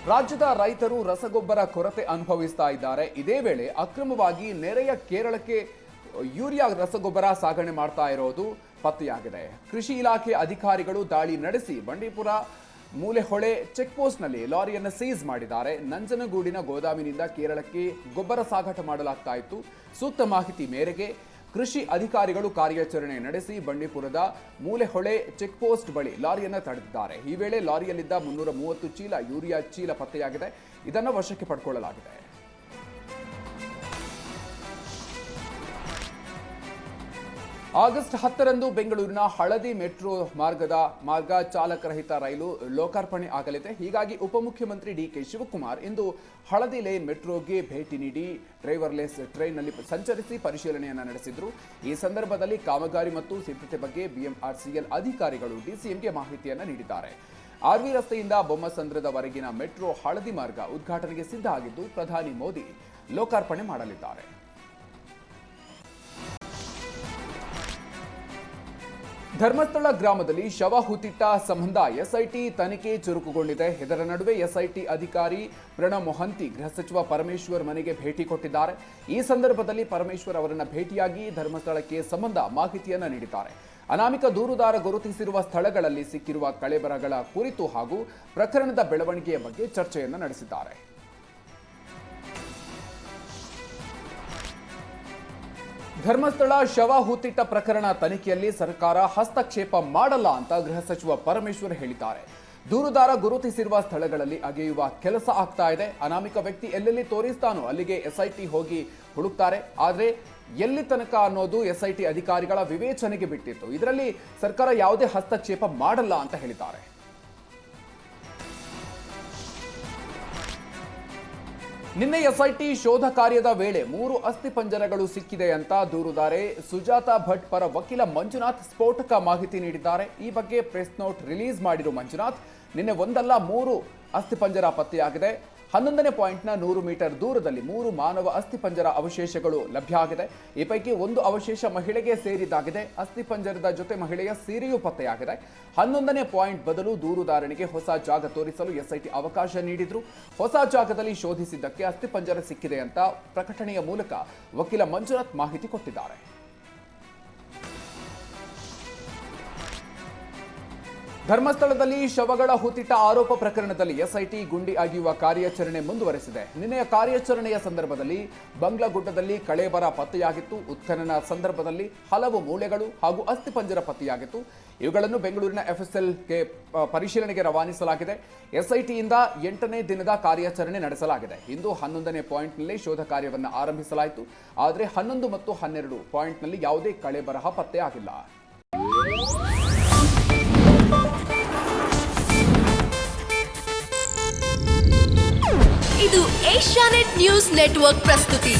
ರಾಜ್ಯದ ರೈತರು ರಸಗೊಬ್ಬರ ಕೊರತೆ ಅನುಭವಿಸ್ತಾ ಇದ್ದಾರೆ. ಇದೇ ವೇಳೆ ಅಕ್ರಮವಾಗಿ ನೆರೆಯ ಕೇರಳಕ್ಕೆ ಯೂರಿಯಾ ರಸಗೊಬ್ಬರ ಸಾಗಣೆ ಮಾಡ್ತಾ ಇರೋದು ಪತ್ತೆಯಾಗಿದೆ. ಕೃಷಿ ಇಲಾಖೆ ಅಧಿಕಾರಿಗಳು ದಾಳಿ ನಡೆಸಿ ಬಂಡೀಪುರ ಮೂಲೆಹೊಳೆ ಚೆಕ್ ಪೋಸ್ಟ್ನಲ್ಲಿ ಲಾರಿಯನ್ನು ಸೀಸ್ ಮಾಡಿದ್ದಾರೆ. ನಂಜನಗೂಡಿನ ಗೋದಾಮಿನಿಂದ ಕೇರಳಕ್ಕೆ ಗೊಬ್ಬರ ಸಾಗಾಟ ಮಾಡಲಾಗ್ತಾ ಇತ್ತು. ಸೂಕ್ತ ಮಾಹಿತಿ ಮೇರೆಗೆ ಕೃಷಿ ಅಧಿಕಾರಿಗಳು ಕಾರ್ಯಾಚರಣೆ ನಡೆಸಿ ಬಂಡೀಪುರದ ಮೂಲೆಹೊಳೆ ಚೆಕ್ ಪೋಸ್ಟ್ ಬಳಿ ಲಾರಿಯನ್ನು ತಡೆದಿದ್ದಾರೆ. ಈ ವೇಳೆ ಲಾರಿಯಲ್ಲಿದ್ದ 330 ಚೀಲ ಯೂರಿಯಾ ಚೀಲ ಪತ್ತೆಯಾಗಿದೆ. ಇದನ್ನು ವಶಕ್ಕೆ ಪಡೆದುಕೊಳ್ಳಲಾಗಿದೆ. ಆಗಸ್ಟ್ 10ರಂದು ಬೆಂಗಳೂರಿನ ಹಳದಿ ಮೆಟ್ರೋ ಮಾರ್ಗ ಚಾಲಕರಹಿತ ರೈಲು ಲೋಕಾರ್ಪಣೆ ಆಗಲಿದೆ. ಹೀಗಾಗಿ ಉಪಮುಖ್ಯಮಂತ್ರಿ ಡಿಕೆ ಶಿವಕುಮಾರ್ ಇಂದು ಹಳದಿ ಲೈನ್ ಮೆಟ್ರೋಗೆ ಭೇಟಿ ನೀಡಿ ಡ್ರೈವರ್ಲೆಸ್ ಟ್ರೈನ್ನಲ್ಲಿ ಸಂಚರಿಸಿ ಪರಿಶೀಲನೆಯನ್ನು ನಡೆಸಿದರು. ಈ ಸಂದರ್ಭದಲ್ಲಿ ಕಾಮಗಾರಿ ಮತ್ತು ಸಿದ್ಧತೆ ಬಗ್ಗೆ ಬಿಎಂಆರ್ಸಿಎಲ್ ಅಧಿಕಾರಿಗಳು ಡಿಸಿಎಂಗೆ ಮಾಹಿತಿಯನ್ನು ನೀಡಿದ್ದಾರೆ. ಆರ್ವಿ ರಸ್ತೆಯಿಂದ ಬೊಮ್ಮಸಂದ್ರದವರೆಗಿನ ಮೆಟ್ರೋ ಹಳದಿ ಮಾರ್ಗ ಉದ್ಘಾಟನೆಗೆ ಸಿದ್ಧ ಆಗಿದ್ದು ಪ್ರಧಾನಿ ಮೋದಿ ಲೋಕಾರ್ಪಣೆ ಮಾಡಲಿದ್ದಾರೆ. ಧರ್ಮಸ್ಥಳ ಗ್ರಾಮದಲ್ಲಿ ಶವ ಹೂತಿಟ್ಟ ಸಂಬಂಧ ಎಸ್ಐಟಿ ತನಿಖೆ ಚುರುಕುಗೊಂಡಿದೆ. ಇದರ ನಡುವೆ ಎಸ್ಐಟಿ ಅಧಿಕಾರಿ ಪ್ರಣವ್ ಮೊಹಂತಿ ಗೃಹ ಸಚಿವ ಪರಮೇಶ್ವರ್ ಮನೆಗೆ ಭೇಟಿ ಕೊಟ್ಟಿದ್ದಾರೆ. ಈ ಸಂದರ್ಭದಲ್ಲಿ ಪರಮೇಶ್ವರ್ ಅವರನ್ನ ಭೇಟಿಯಾಗಿ ಧರ್ಮಸ್ಥಳಕ್ಕೆ ಸಂಬಂಧ ಮಾಹಿತಿಯನ್ನ ನೀಡಿದ್ದಾರೆ. ಅನಾಮಿಕ ದೂರುದಾರ ಗುರುತಿಸಿರುವ ಸ್ಥಳಗಳಲ್ಲಿ ಸಿಕ್ಕಿರುವ ಕಳೆಬರಗಳ ಕುರಿತು ಹಾಗೂ ಪ್ರಕರಣದ ಬೆಳವಣಿಗೆಯ ಬಗ್ಗೆ ಚರ್ಚೆಯನ್ನು ನಡೆಸಿದ್ದಾರೆ. ಧರ್ಮಸ್ಥಳ ಶವ ಹೂತಿಟ್ಟ ಪ್ರಕರಣ ತನಿಖೆಯಲ್ಲಿ ಸರ್ಕಾರ ಹಸ್ತಕ್ಷೇಪ ಮಾಡಲ್ಲ ಅಂತ ಗೃಹ ಸಚಿವ ಪರಮೇಶ್ವರ್ ಹೇಳಿದ್ದಾರೆ. ದೂರುದಾರ ಗುರುತಿಸಿರುವ ಸ್ಥಳಗಳಲ್ಲಿ ಅಗೆಯುವ ಕೆಲಸ ಆಗ್ತಾ ಇದೆ. ಅನಾಮಿಕ ವ್ಯಕ್ತಿ ಎಲ್ಲೆಲ್ಲಿ ತೋರಿಸ್ತಾನೋ ಅಲ್ಲಿಗೆ ಎಸ್ಐಟಿ ಹೋಗಿ ಹುಡುಕ್ತಾರೆ. ಆದರೆ ಎಲ್ಲಿ ತನಕ ಅನ್ನೋದು ಎಸ್ಐಟಿ ಅಧಿಕಾರಿಗಳ ವಿವೇಚನೆಗೆ ಬಿಟ್ಟಿತ್ತು. ಇದರಲ್ಲಿ ಸರ್ಕಾರ ಯಾವುದೇ ಹಸ್ತಕ್ಷೇಪ ಮಾಡಲ್ಲ ಅಂತ ಹೇಳಿದ್ದಾರೆ. ನಿನ್ನೆ ಎಸ್ಐಟಿ ಶೋಧ ಕಾರ್ಯದ ವೇಳೆ 3 ಅಸ್ಥಿಪಂಜರಗಳು ಸಿಕ್ಕಿದೆ ಅಂತ ದೂರುದಾರೆ ಸುಜಾತಾ ಭಟ್ ಪರ ವಕೀಲ ಮಂಜುನಾಥ್ ಸ್ಫೋಟಕ ಮಾಹಿತಿ ನೀಡಿದ್ದಾರೆ. ಈ ಬಗ್ಗೆ ಪ್ರೆಸ್ ನೋಟ್ ರಿಲೀಸ್ ಮಾಡಿರುವ ಮಂಜುನಾಥ್, ನಿನ್ನೆ ಒಂದಲ್ಲ 3 ಅಸ್ಥಿಪಂಜರ ಪತ್ತೆಯಾಗಿದೆ. 11ನೇ ಪಾಯಿಂಟ್ನ 100 ಮೀಟರ್ ದೂರದಲ್ಲಿ 3 ಮಾನವ ಅಸ್ಥಿಪಂಜರ ಅವಶೇಷಗಳು ಲಭ್ಯ ಆಗಿದೆ. ಈ ಪೈಕಿ ಒಂದು ಅವಶೇಷ ಮಹಿಳೆಗೆ ಸೇರಿದ್ದಾಗಿದೆ. ಅಸ್ಥಿಪಂಜರದ ಜೊತೆ ಮಹಿಳೆಯ ಸೀರೆಯೂ ಪತ್ತೆಯಾಗಿದೆ. 11ನೇ ಪಾಯಿಂಟ್ ಬದಲು ದೂರುದಾರನಿಗೆ ಹೊಸ ಜಾಗ ತೋರಿಸಲು ಎಸ್ಐಟಿ ಅವಕಾಶ ನೀಡಿದ್ರು. ಹೊಸ ಜಾಗದಲ್ಲಿ ಶೋಧಿಸಿದ್ದಕ್ಕೆ ಅಸ್ಥಿಪಂಜರ ಸಿಕ್ಕಿದೆ ಅಂತ ಪ್ರಕಟಣೆಯ ಮೂಲಕ ವಕೀಲ ಮಂಜುನಾಥ್ ಮಾಹಿತಿ ಕೊಟ್ಟಿದ್ದಾರೆ. ಧರ್ಮಸ್ಥಳದಲ್ಲಿ ಶವಗಳ ಹೂತಿಟ್ಟ ಆರೋಪ ಪ್ರಕರಣದಲ್ಲಿ ಎಸ್ಐಟಿ ಗುಂಡಿ ಅಗೆಯುವ ಕಾರ್ಯಾಚರಣೆ ಮುಂದುವರೆಸಿದೆ. ನಿನ್ನೆಯ ಕಾರ್ಯಾಚರಣೆಯ ಸಂದರ್ಭದಲ್ಲಿ ಬಂಗ್ಲಗುಡ್ಡದಲ್ಲಿ ಕಳೇಬರ ಪತ್ತೆಯಾಗಿತ್ತು. ಉತ್ಖನನ ಸಂದರ್ಭದಲ್ಲಿ ಹಲವು ಮೂಳೆಗಳು ಹಾಗೂ ಅಸ್ಥಿಪಂಜರ ಪತ್ತೆಯಾಗಿತ್ತು. ಇವುಗಳನ್ನು ಬೆಂಗಳೂರಿನ ಎಫ್ಎಸ್ಎಲ್ಗೆ ಪರಿಶೀಲನೆಗೆ ರವಾನಿಸಲಾಗಿದೆ. ಎಸ್ಐಟಿಯಿಂದ 8ನೇ ದಿನದ ಕಾರ್ಯಾಚರಣೆ ನಡೆಸಲಾಗಿದೆ. ಇಂದು 11ನೇ ಪಾಯಿಂಟ್ನಲ್ಲಿ ಶೋಧ ಕಾರ್ಯವನ್ನು ಆರಂಭಿಸಲಾಯಿತು. ಆದರೆ 11 ಮತ್ತು 12 ಪಾಯಿಂಟ್ನಲ್ಲಿ ಯಾವುದೇ ಕಳೇಬರಹ ಪತ್ತೆಯಾಗಿಲ್ಲ. ಇದು ಏಷ್ಯಾನೆಟ್ ನ್ಯೂಸ್ ನೆಟ್ವರ್ಕ್ ಪ್ರಸ್ತುತಿ.